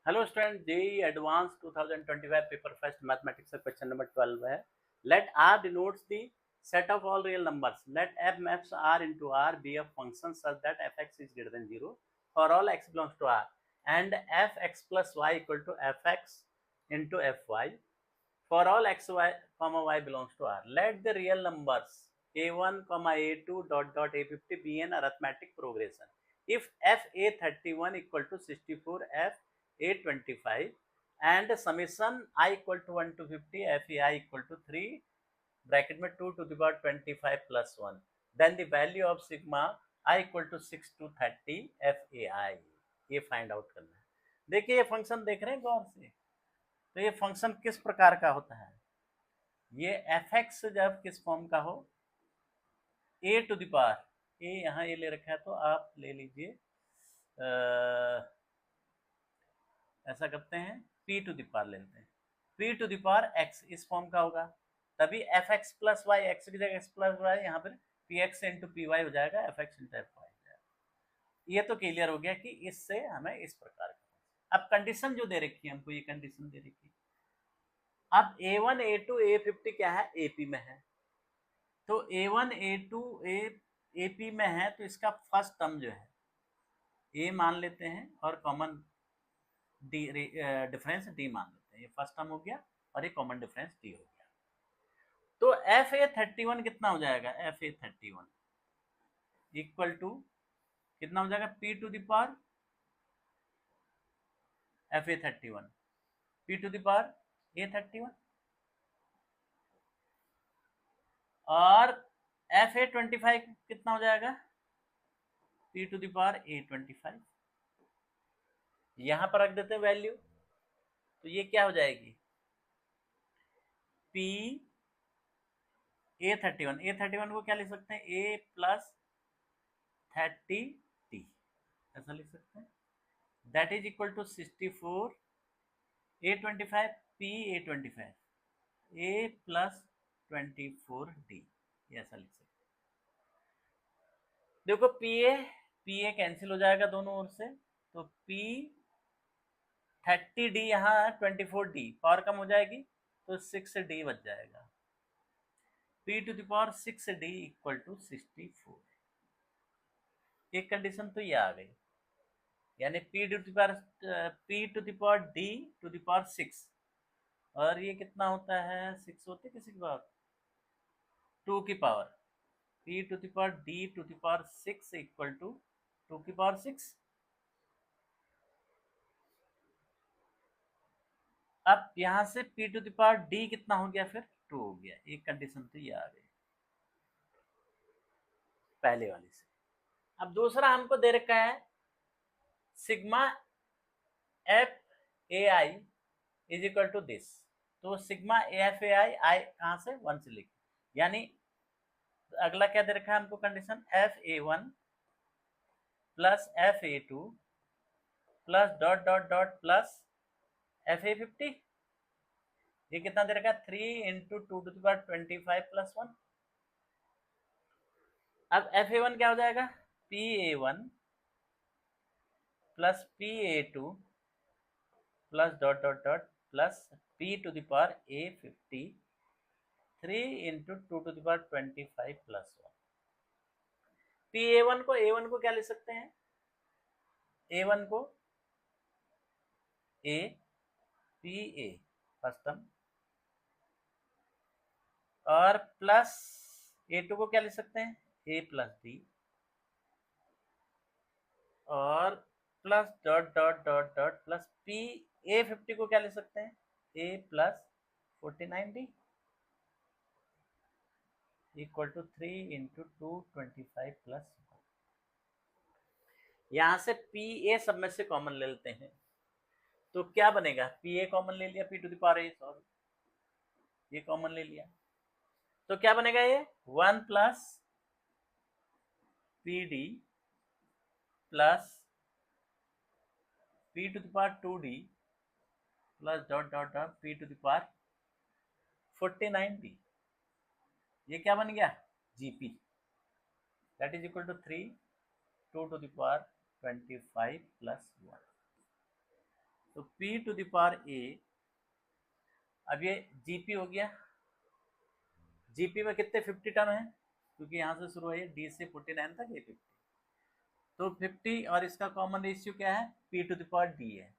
Hello student, JEE advance 2025 paper first mathematics का question number 12 है. Let R denotes the set of all real numbers. Let f maps r into r be a function such that fx is greater than 0 for all x belongs to r, and fx plus y equal to fx into fy for all x y comma y belongs to r. Let the real numbers a1 comma a2 dot a50 be an arithmetic progression. If f a31 equal to 64, f a25 and summation I equal to 1 to 50, f a I equal to 3 bracket में 2 to the power 25 plus 1, then the value of sigma I equal to 6 to 30 FAI. ये find out करना है. देखिए ये function देख रहे हैं गौर से, तो ये फंक्शन किस प्रकार का होता है. ये fx जब किस फॉर्म का हो, a to the power, a यहाँ ये ले रखा है तो आप ले लीजिए, ऐसा करते हैं p to the power लेते हैं, p to the power x इस फॉर्म का होगा, तभी F X plus Y, X की जगह एक्स प्लस वाई, यहाँ पर P X into P Y हो जाएगा, F X into F Y हो जाएगा. ये तो क्लियर हो गया कि इससे हमें इस प्रकार का. अब कंडीशन जो दे रखी है हमको, ये कंडीशन दे रखी है. अब A1 A2 A50 क्या है, AP में है, तो A1 A2 AP में है, तो इसका फर्स्ट टर्म जो है A मान लेते हैं और कॉमन डिफरेंस D मान लेते हैं. ये फर्स्ट टर्म हो गया और ये कॉमन डिफरेंस D हो गया. तो FA31 कितना हो जाएगा, FA31 इक्वल टू कितना हो जाएगा, P to the power FA31 P to the power A31 और FA25 कितना हो जाएगा, P to the power A25. यहां पर रख देते हैं वैल्यू, तो ये क्या हो जाएगी, P A31 को क्या लिख सकते हैं, A प्लस 30T ऐसा लिख सकते हैं. That is equal to 64 A25 P A25 A plus 24D, ऐसा लिख सकते हैं. देखो PA कैंसिल हो जाएगा दोनों ओर से, तो P 30D यहाँ 24D, पावर कम हो जाएगी तो 6D बच जाएगा. P to the power 6D equal to 64. एक कंडीशन तो ये आ गई, यानी P to the power D to the power 6, और ये कितना होता है, 6 होते किसी की पावर 2 की power, P to the power D to the power 6 equal to 2 की पावर 6. अब यहां से P to the power D कितना हो गया, फिर 2 हो गया. एक कंडीशन तो ये आ गई पहले वाली से. अब दूसरा हमको दे रखा है sigma F A I is equal to this, तो सिग्मा एफ ए आई कहां से, 1 से लिखे, यानी अगला क्या दे रखा है हमको condition, FA1 plus FA2 plus dot dot dot plus FA50. ये कितना दे रखा है, 3 into 2 to the power 25 plus 1. अब FA1 क्या हो जाएगा, PA1 plus PA2 plus dot dot dot plus P to the power A50 3 into 2 to the power 25 plus 1. PA1 को A1 को क्या लिख सकते हैं, A1 को A PA फर्स्ट टर्म, और प्लस A2 को क्या लिख सकते हैं, A प्लस D, और plus dot dot dot dot plus P A50 को क्या लिख सकते हैं, A plus 49D equal to 3 into 225 plus 1. यहां से PA सब में से कॉमन ले लेते हैं, तो क्या बनेगा, PA कॉमन ले लिया, P to the power A, sorry ये कॉमन ले लिया, तो क्या बनेगा, ये 1 plus PD plus P to the power 2D plus dot dot dot P to the power 49D. ये क्या बन गया, GP, that is equal to 3 2 to the power 25 plus 1. तो p to the power a, अब ये gp हो गया, gp में कितने 50 टर्म है, क्योंकि यहाँ से शुरू है d से 49 तक ये 50, तो 50 और इसका कॉमन रेशियो क्या है, p to the power d है,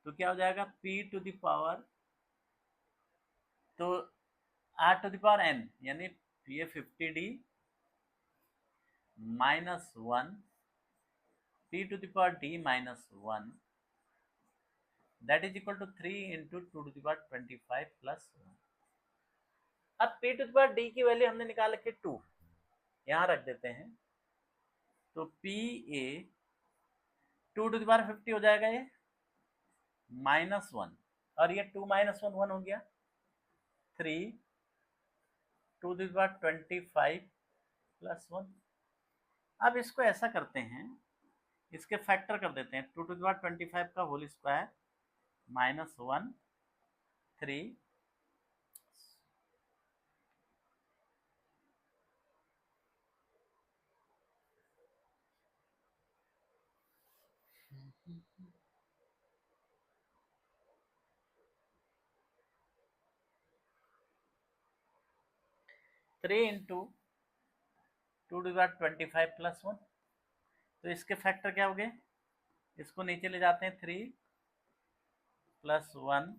तो क्या हो जाएगा p टू द पावर, तो r to the power n, यानी ये 50d minus 1 p to the power d minus 1, that is equal to 3 into 2 to the power 25 plus 1। अब p to the power d की value हमने निकाल रखी 2, यहाँ रख देते हैं, तो p a 2 to the power 50 हो जाएगा ये माइनस 1, और ये 2 माइनस 1 1 हो गया, 3 टू द पावर 25 प्लस 1। अब इसको ऐसा करते हैं, इसके फैक्टर कर देते हैं, 2 टू द पावर 25 का whole square minus 1 3 3 into 2 to the power 25 plus 1, तो इसके फैक्टर क्या हो गए, इसको नीचे ले जाते हैं, 3 प्लस 1,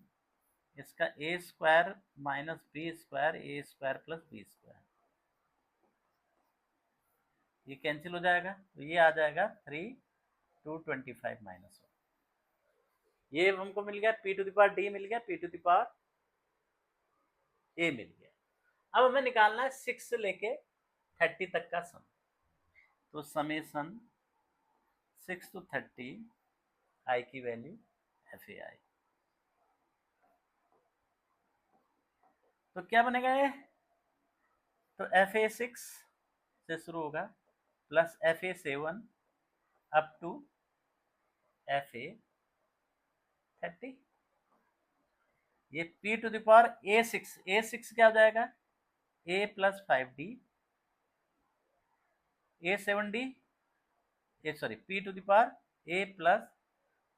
इसका a square minus B square, A square plus B square, ये कैंसिल हो जाएगा, तो ये आ जाएगा 3 225 माइनस 1, ये हमको मिल गया p to the power d मिल गया, p to the power a मिल गया। अब हमें निकालना है 6 से लेके 30 तक का सम, तो समेशन 6 to 30 i की वैल्यू FAI, तो क्या बनेगा ये, तो FA6 से शुरू होगा plus FA7 up to FA30, ये p to the power A6 क्या हो जाएगा, a plus 5d, A7d, sorry p to the power a plus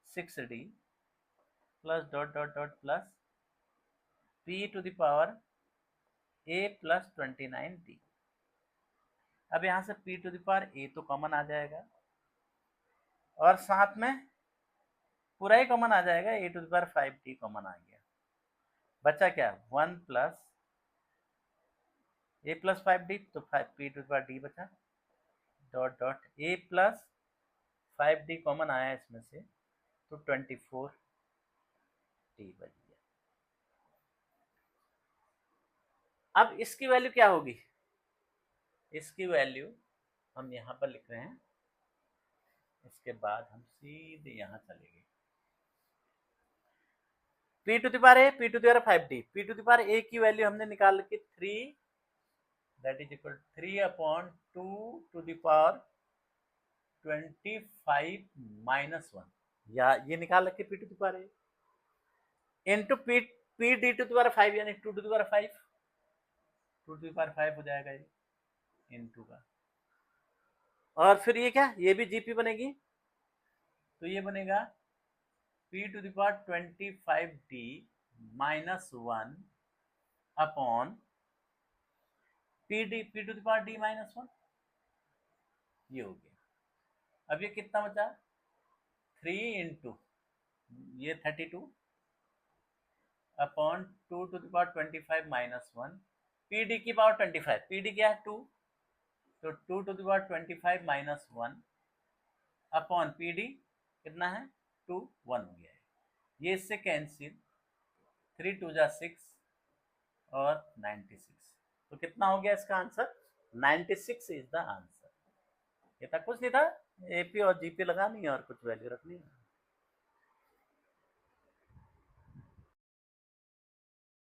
6d plus dot dot dot plus p to the power a plus 29d। अब यहाँ से p to the power a तो common आ जाएगा, और साथ में पूरा ही कॉमन आ जाएगा, a to the power 5d common आ गया, बचा क्या 1 प्लस a प्लस 5d, तो 5 p to the power d बचा, dot dot a plus 5d common आया इसमें से, तो 24d बच गया। अब इसकी वैल्यू क्या होगी, इसकी वैल्यू हम यहाँ पर लिख रहे हैं, इसके बाद हम सीधे यहाँ चलेंगे, p to the power a, p to the power 5d, p to the power a की वैल्यू हमने निकाल के 3, that is equal 3 upon 2 to the power 25 minus 1, या ये निकाल रखे p to the power a into p d to the power 5, यानी 2 to the power 5, 2 to the power 5 हो जाएगा ये इंटू का, और फिर ये क्या, ये भी जीपी बनेगी, तो ये बनेगा p to the power 25d minus 1 upon p to the power d minus 1, ये हो गया। अब ये कितना बचा, 3 इंटू ये 32 upon 2 to the power 25 minus 1, pd की पावर 25, pd क्या है 2, तो 2 to the power 25 minus 1 upon pd कितना है 2 1 हो गया है, ये इससे कैंसिल, 3 2 जा 6 और 96, तो कितना हो गया इसका आंसर, 96 इज द आंसर। ये था, कुछ नहीं था, एपी और जीपी लगानी है और कुछ वैल्यू रखनी है।